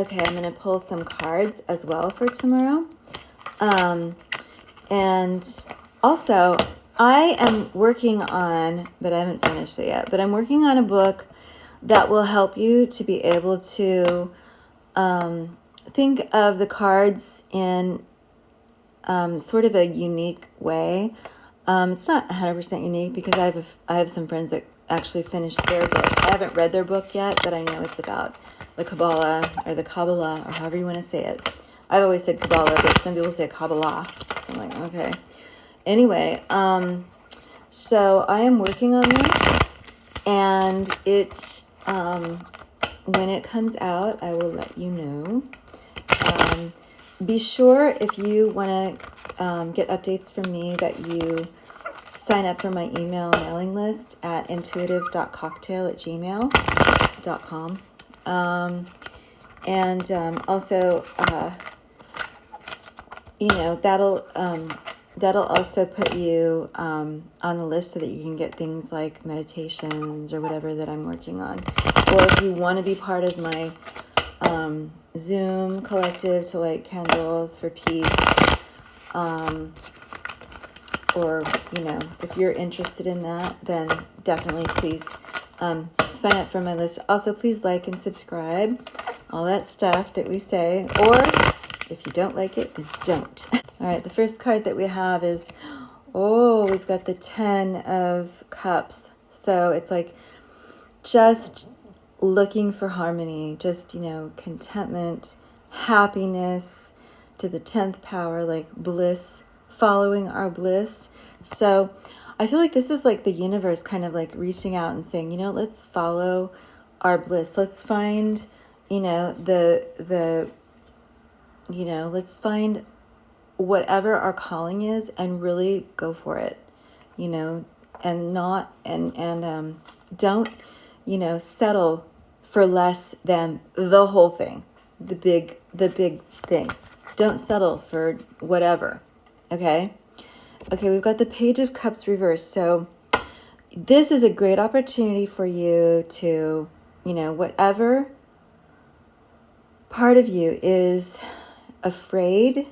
Okay, I'm going to pull some cards as well for tomorrow. And also, I am working on, but I haven't finished it yet, but I'm working on a book that will help you to be able to think of the cards in sort of a unique way. It's not 100% unique because I have some friends that actually finished their book. I haven't read their book yet, but I know it's about the Kabbalah or the Kabbalah or however you want to say it. I've always said Kabbalah, but some people say Kabbalah. So I'm like, okay. Anyway, so I am working on this, and it when it comes out, I will let you know. Be sure if you want to get updates from me that you sign up for my email mailing list at intuitive.cocktail@gmail.com. Also, that'll also put you on the list so that you can get things like meditations or whatever that I'm working on. Or if you want to be part of my Zoom collective to light candles for peace, or if you're interested in that, then definitely please sign up for my list. Also, please like and subscribe, all that stuff that we say, or if you don't like it, then don't. All right, the first card that we have is, we've got the 10 of Cups. So it's like just looking for harmony, just, contentment, happiness to the 10th power, like bliss, following our bliss. So I feel like this is like the universe kind of like reaching out and saying, let's follow our bliss. Let's find, let's find whatever our calling is and really go for it, and don't, settle for less than the whole thing, the big thing. Don't settle for whatever. Okay, we've got the Page of Cups reversed. So this is a great opportunity for you to, whatever part of you is afraid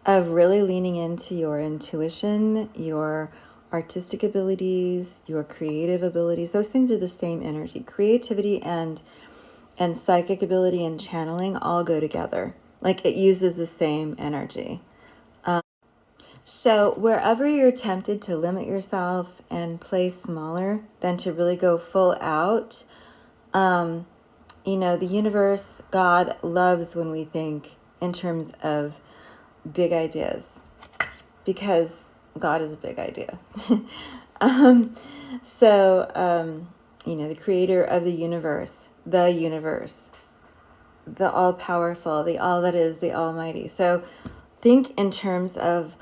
of really leaning into your intuition, your artistic abilities, your creative abilities. Those things are the same energy. Creativity and psychic ability and channeling all go together. Like it uses the same energy. So wherever you're tempted to limit yourself and play smaller than to really go full out, the universe, God loves when we think in terms of big ideas, because God is a big idea. The creator of the universe, the all-powerful, the all that is, the almighty. So think in terms of,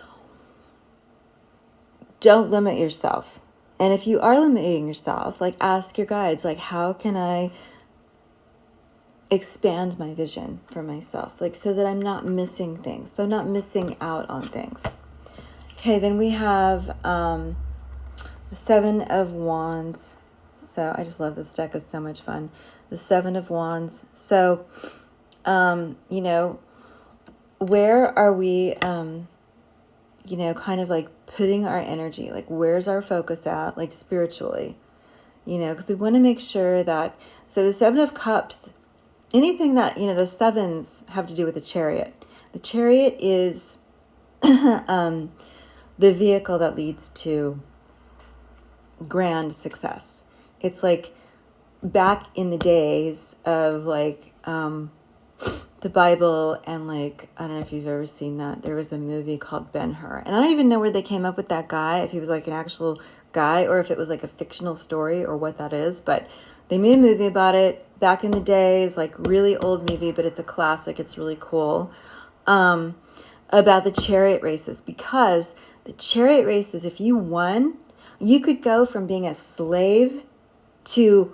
don't limit yourself. And if you are limiting yourself, like ask your guides, like, how can I expand my vision for myself, like so that I'm not missing things, so not missing out on things. Okay, then we have the 7 of Wands. So I just love this deck. It's so much fun. The 7 of Wands. So, where are we, kind of like putting our energy, like where's our focus at, like spiritually, because we want to make sure that, so the 7 of Cups, anything that, the sevens have to do with the Chariot. The Chariot is the vehicle that leads to grand success. It's like back in the days of like the Bible, and like, I don't know if you've ever seen that. There was a movie called Ben-Hur, and I don't even know where they came up with that guy, if he was like an actual guy or if it was like a fictional story or what that is, but they made a movie about it back in the days, like really old movie, but it's a classic. It's really cool, about the chariot races, because the chariot races, if you won, you could go from being a slave to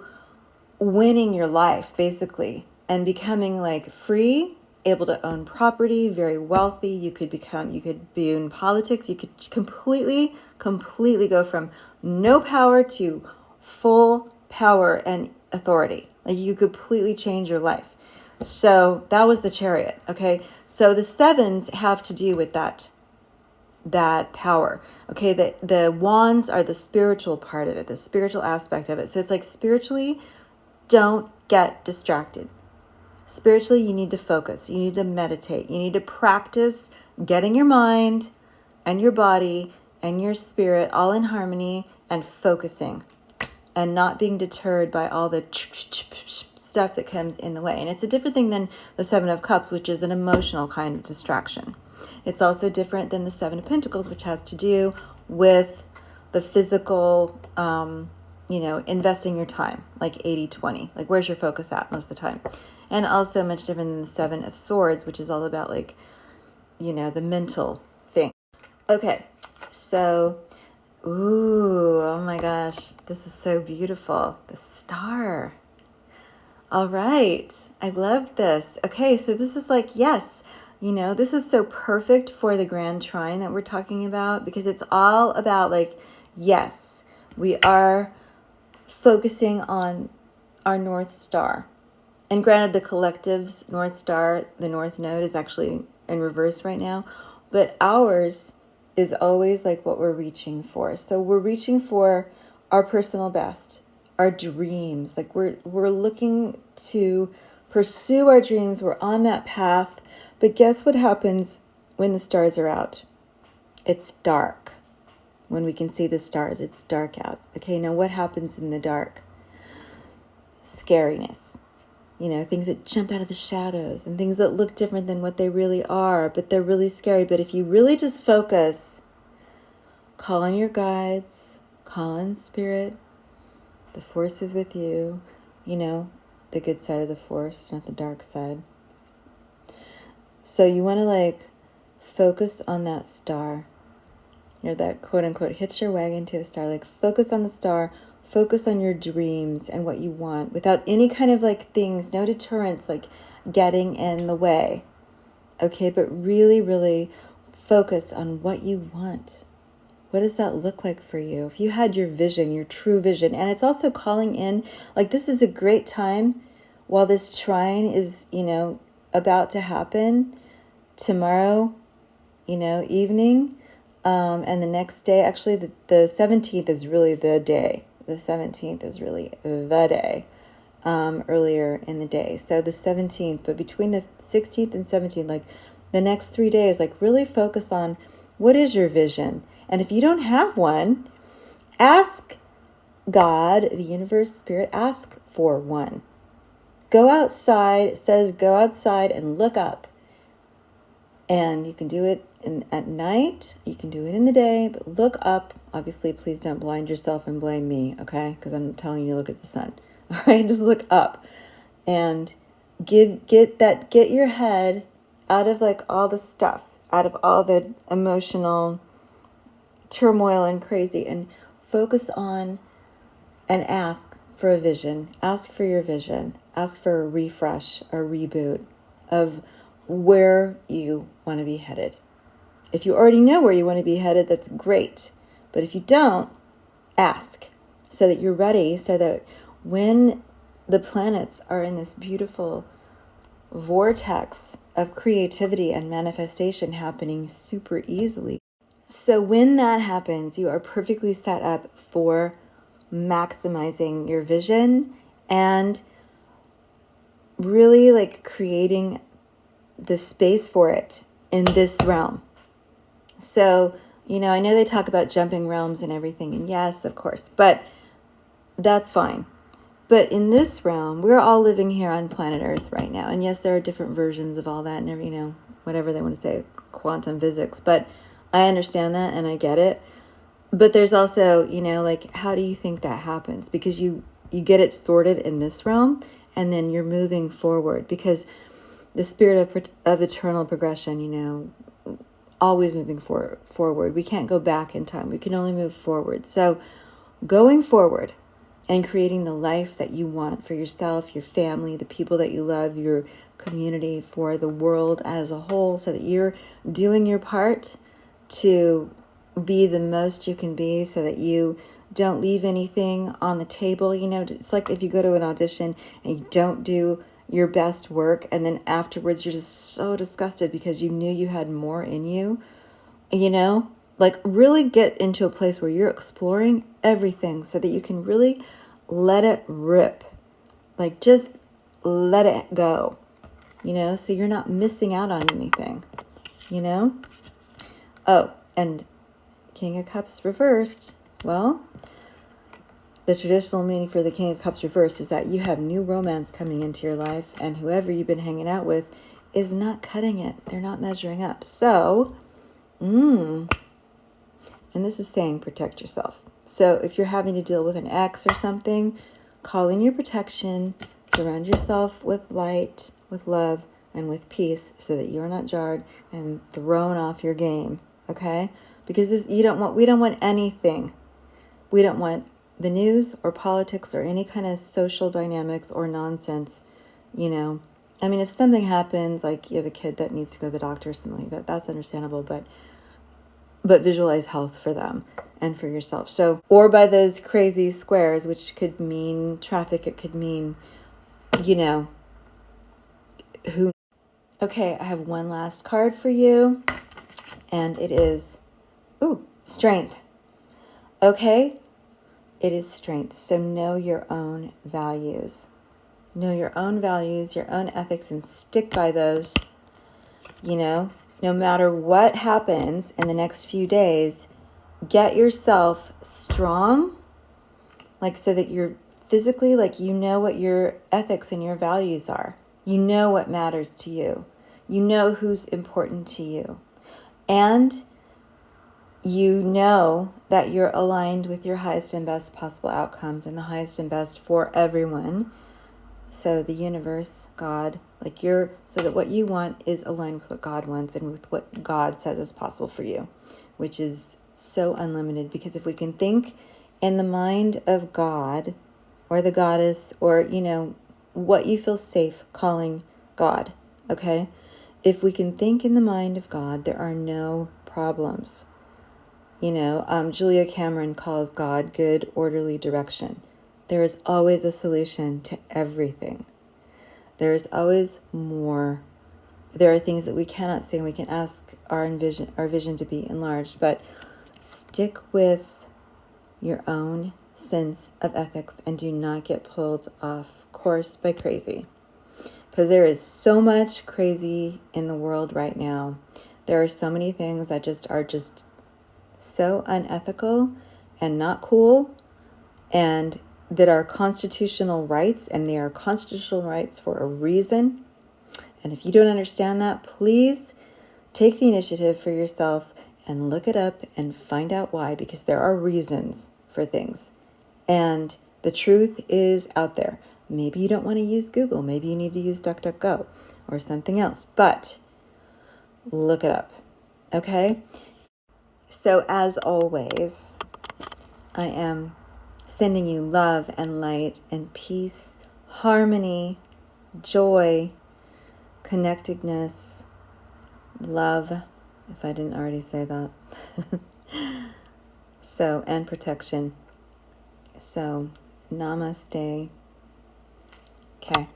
winning your life, basically, and becoming like free, able to own property, very wealthy. You could be in politics. You could completely go from no power to full power and authority. Like you completely change your life. So that was the Chariot. Okay. So the sevens have to do with that power. Okay. The wands are the spiritual part of it, the spiritual aspect of it. So it's like spiritually, don't get distracted. Spiritually, you need to focus. You need to meditate. You need to practice getting your mind and your body and your spirit all in harmony and focusing and not being deterred by all the stuff that comes in the way. And it's a different thing than the Seven of Cups, which is an emotional kind of distraction. It's also different than the Seven of Pentacles, which has to do with the physical, investing your time, like 80-20. Like, where's your focus at most of the time? And also much different than the Seven of Swords, which is all about, like, the mental thing. Okay, so, ooh, oh my gosh, this is so beautiful. The star. All right, I love this. Okay, so this is like, yes, this is so perfect for the Grand Trine that we're talking about, because it's all about, like, yes, we are focusing on our North Star. And granted, the collective's North Star, the North Node, is actually in reverse right now. But ours is always like what we're reaching for. So we're reaching for our personal best, our dreams. Like we're looking to pursue our dreams. We're on that path. But guess what happens when the stars are out? It's dark. When we can see the stars, it's dark out. Okay, now what happens in the dark? Scariness. Things that jump out of the shadows and things that look different than what they really are, but they're really scary. But if you really just focus, call on your guides, call on spirit, the force is with you, the good side of the force, not the dark side. So you want to focus on that star. That quote unquote hitch your wagon to a star. Focus on the star. Focus on your dreams and what you want without any kind of things, no deterrents getting in the way. Okay, but really, really focus on what you want. What does that look like for you? If you had your vision, your true vision, and it's also calling in, this is a great time while this trine is, about to happen tomorrow, evening, and the next day, actually the 17th is really the day. The 17th is really the day, earlier in the day. So the 17th, but between the 16th and 17th, the next 3 days, really focus on what is your vision. And if you don't have one, ask God, the universe, spirit, ask for one. Go outside. It says go outside and look up. And you can do it at night. You can do it in the day, but look up. Obviously, please don't blind yourself and blame me, okay? Because I'm telling you to look at the sun. All right, just look up and get your head out of all the stuff, out of all the emotional turmoil and crazy, and focus on and ask for a vision. Ask for your vision. Ask for a refresh, a reboot of where you want to be headed. If you already know where you want to be headed, that's great. But if you don't, ask so that you're ready, so that when the planets are in this beautiful vortex of creativity and manifestation happening super easily. So when that happens, you are perfectly set up for maximizing your vision and really creating the space for it in this realm. So, I know they talk about jumping realms and everything, and yes, of course, but that's fine. But in this realm, we're all living here on planet Earth right now. And yes, there are different versions of all that and, whatever they want to say, quantum physics. But I understand that and I get it. But there's also, how do you think that happens? Because you get it sorted in this realm and then you're moving forward. Because the spirit of eternal progression, always moving forward. We can't go back in time. We can only move forward. So going forward and creating the life that you want for yourself, your family, the people that you love, your community, for the world as a whole, so that you're doing your part to be the most you can be, so that you don't leave anything on the table. It's like if you go to an audition and you don't do your best work, and then afterwards you're just so disgusted because you knew you had more in you, you know, like really get into a place where you're exploring everything so that you can really let it rip, like just let it go, you know, so you're not missing out on anything, you know. Oh, and King of Cups reversed, well, the traditional meaning for the King of Cups reversed is that you have new romance coming into your life, and whoever you've been hanging out with is not cutting it. They're not measuring up. So, and this is saying protect yourself. So if you're having to deal with an ex or something, call in your protection, surround yourself with light, with love, and with peace so that you're not jarred and thrown off your game, okay? Because we don't want anything. We don't want the news or politics or any kind of social dynamics or nonsense, you know. I mean, if something happens, like you have a kid that needs to go to the doctor or something like that, that's understandable, but visualize health for them and for yourself. So, or by those crazy squares, which could mean traffic, it could mean, you know, who. Okay, I have one last card for you, and it is, strength. Okay, it is strength. So know your own values. Know your own values, your own ethics, and stick by those. You know, no matter what happens in the next few days, get yourself strong, like so that you're physically, like you know what your ethics and your values are. You know what matters to you. You know who's important to you. And you know that you're aligned with your highest and best possible outcomes and the highest and best for everyone. So the universe, God, so that what you want is aligned with what God wants and with what God says is possible for you, which is so unlimited. Because if we can think in the mind of God or the goddess, or, you know, what you feel safe calling God, okay? If we can think in the mind of God, there are no problems. You know, Julia Cameron calls God good, orderly direction. There is always a solution to everything. There is always more. There are things that we cannot see, and we can ask our vision to be enlarged, but stick with your own sense of ethics and do not get pulled off course by crazy. Because there is so much crazy in the world right now. There are so many things that are just so unethical and not cool, and that are constitutional rights, and they are constitutional rights for a reason. And if you don't understand that, please take the initiative for yourself and look it up and find out why, because there are reasons for things. And the truth is out there. Maybe you don't want to use Google. Maybe you need to use DuckDuckGo or something else, but look it up, okay? So as always, I am sending you love and light and peace, harmony, joy, connectedness, love, if I didn't already say that. So, and protection. So, namaste. Okay.